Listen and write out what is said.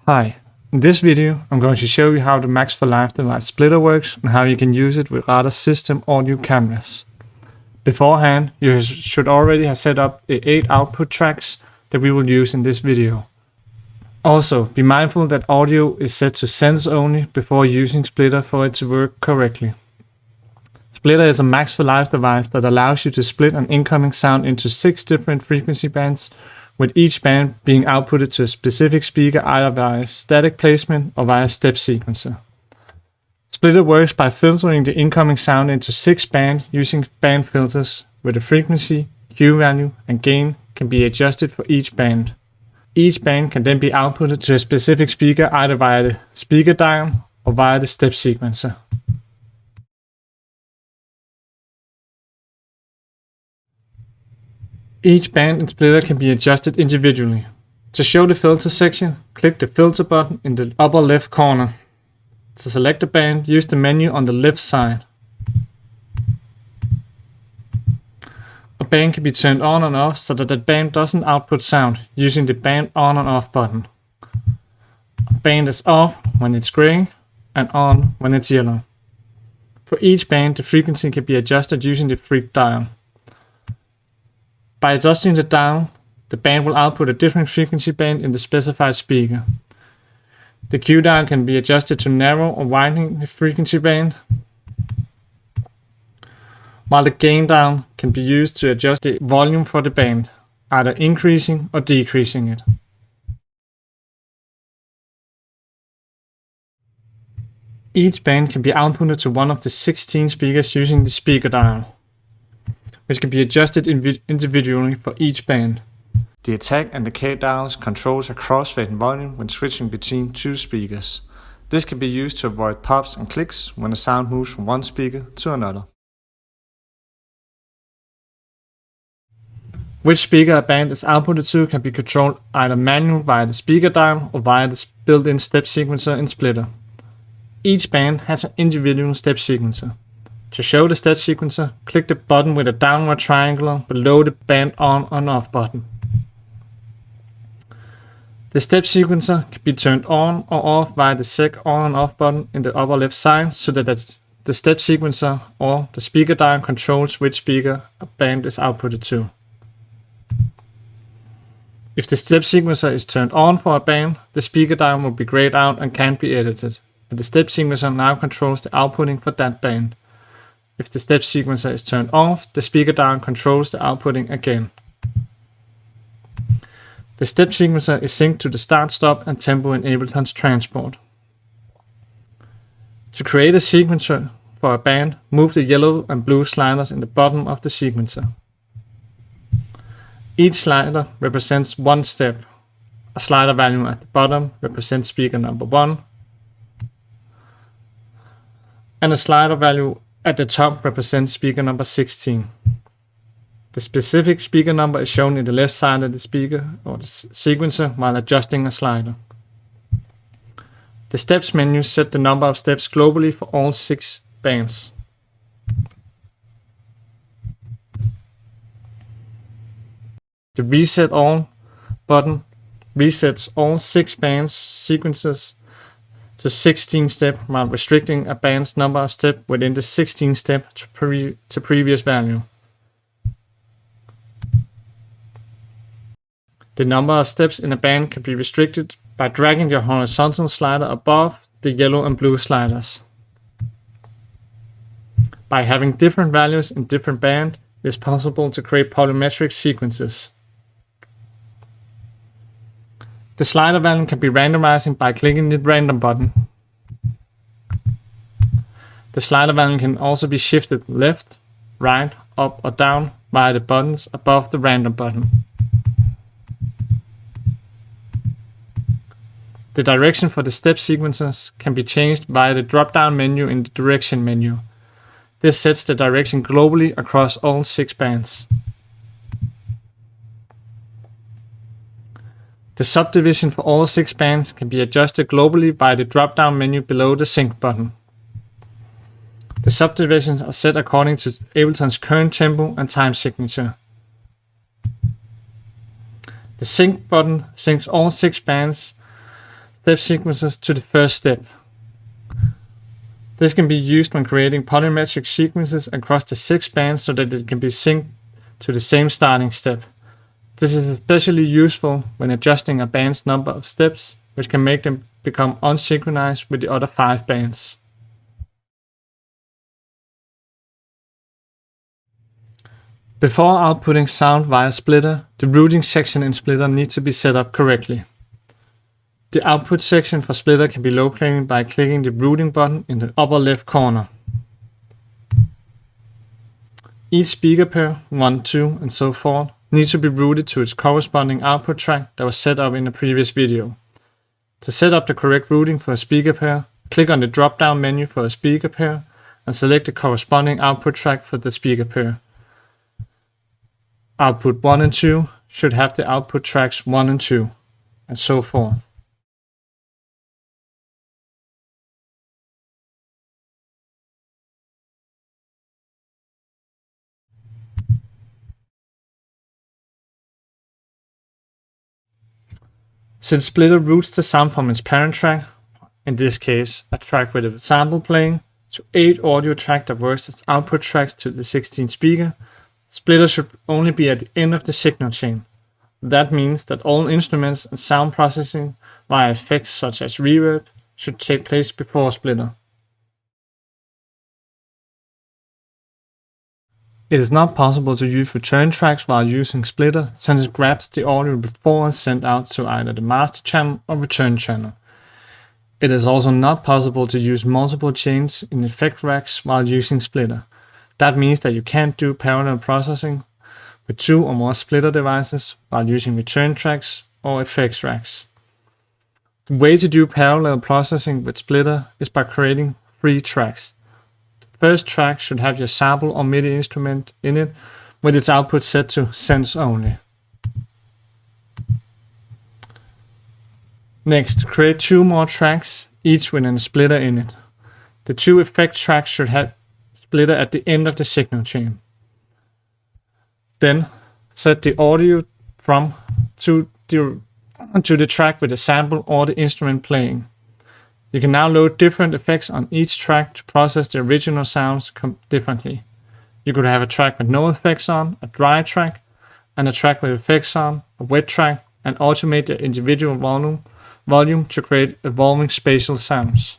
Hi, in this video I'm going to show you how the Max for Life device splitter works and how you can use it with other system audio cameras. Beforehand, you should already have set up the 8 output tracks that we will use in this video. Also, be mindful that audio is set to sense only before using splitter for it to work correctly. Splitter is a Max for Life device that allows you to split an incoming sound into 6 different frequency bands, with each band being outputted to a specific speaker either via static placement or via step sequencer. Splitter works by filtering the incoming sound into 6 bands using band filters, where the frequency, Q value, and gain can be adjusted for each band. Each band can then be outputted to a specific speaker either via the speaker dial or via the step sequencer. Each band in Splitter can be adjusted individually. To show the filter section, click the filter button in the upper left corner. To select a band, use the menu on the left side. A band can be turned on and off so that the band doesn't output sound using the band on and off button. A band is off when it's gray and on when it's yellow. For each band, the frequency can be adjusted using the freq dial. By adjusting the dial, the band will output a different frequency band in the specified speaker. The Q dial can be adjusted to narrow or widen the frequency band, while the gain dial can be used to adjust the volume for the band, either increasing or decreasing it. Each band can be outputted to one of the 16 speakers using the speaker dial, which can be adjusted individually for each band. The attack and decay dials controls a crossfade in volume when switching between 2 speakers. This can be used to avoid pops and clicks when the sound moves from one speaker to another. Which speaker a band is outputted to can be controlled either manually via the speaker dial or via the built-in step sequencer in Splitter. Each band has an individual step sequencer. To show the step sequencer, click the button with a downward triangle below the band on and off button. The step sequencer can be turned on or off via the sec on and off button in the upper left side so that the step sequencer or the speaker dial controls which speaker a band is outputted to. If the step sequencer is turned on for a band, the speaker dial will be grayed out and can't be edited, and the step sequencer now controls the outputting for that band. If the step sequencer is turned off, the speaker dial controls the outputting again. The step sequencer is synced to the start, stop, and tempo in Ableton's transport. To create a sequencer for a band, move the yellow and blue sliders in the bottom of the sequencer. Each slider represents one step. A slider value at the bottom represents speaker number 1, and a slider value at the top represents speaker number 16. The specific speaker number is shown in the left side of the speaker or the sequencer while adjusting a slider. The steps menu set the number of steps globally for all 6 bands. The Reset All button resets all 6 bands sequences to 16 steps while restricting a band's number of steps within the 16 step to previous value. The number of steps in a band can be restricted by dragging your horizontal slider above the yellow and blue sliders. By having different values in different bands, it is possible to create polymetric sequences. The slider value can be randomizing by clicking the random button. The slider value can also be shifted left, right, up or down via the buttons above the random button. The direction for the step sequencers can be changed via the drop-down menu in the direction menu. This sets the direction globally across all 6 bands. The subdivision for all 6 bands can be adjusted globally by the drop-down menu below the sync button. The subdivisions are set according to Ableton's current tempo and time signature. The sync button syncs all 6 bands step sequences to the first step. This can be used when creating polymetric sequences across the 6 bands so that it can be synced to the same starting step. This is especially useful when adjusting a band's number of steps, which can make them become unsynchronized with the other 5 bands. Before outputting sound via splitter, the routing section in splitter needs to be set up correctly. The output section for splitter can be located by clicking the routing button in the upper left corner. Each speaker pair, 1, 2, and so forth, needs to be routed to its corresponding output track that was set up in the previous video. To set up the correct routing for a speaker pair, click on the drop-down menu for a speaker pair and select the corresponding output track for the speaker pair. Output 1 and 2 should have the output tracks 1 and 2, and so forth. Since splitter routes the sound from its parent track, in this case a track with a sample playing, to 8 audio track that works as output tracks to the 16 speaker, splitter should only be at the end of the signal chain. That means that all instruments and sound processing via effects such as reverb should take place before splitter. It is not possible to use return tracks while using splitter, since it grabs the audio before it's sent out to either the master channel or return channel. It is also not possible to use multiple chains in effect racks while using splitter. That means that you can't do parallel processing with 2 or more splitter devices while using return tracks or effects racks. The way to do parallel processing with splitter is by creating 3 tracks. First track should have your sample or MIDI instrument in it with its output set to sense only. Next, create 2 more tracks, each with a splitter in it. The 2 effect tracks should have splitter at the end of the signal chain. Then, set the audio from to the track with the sample or the instrument playing. You can now load different effects on each track to process the original sounds differently. You could have a track with no effects on, a dry track, and a track with effects on, a wet track, and automate the individual volume to create evolving spatial sounds.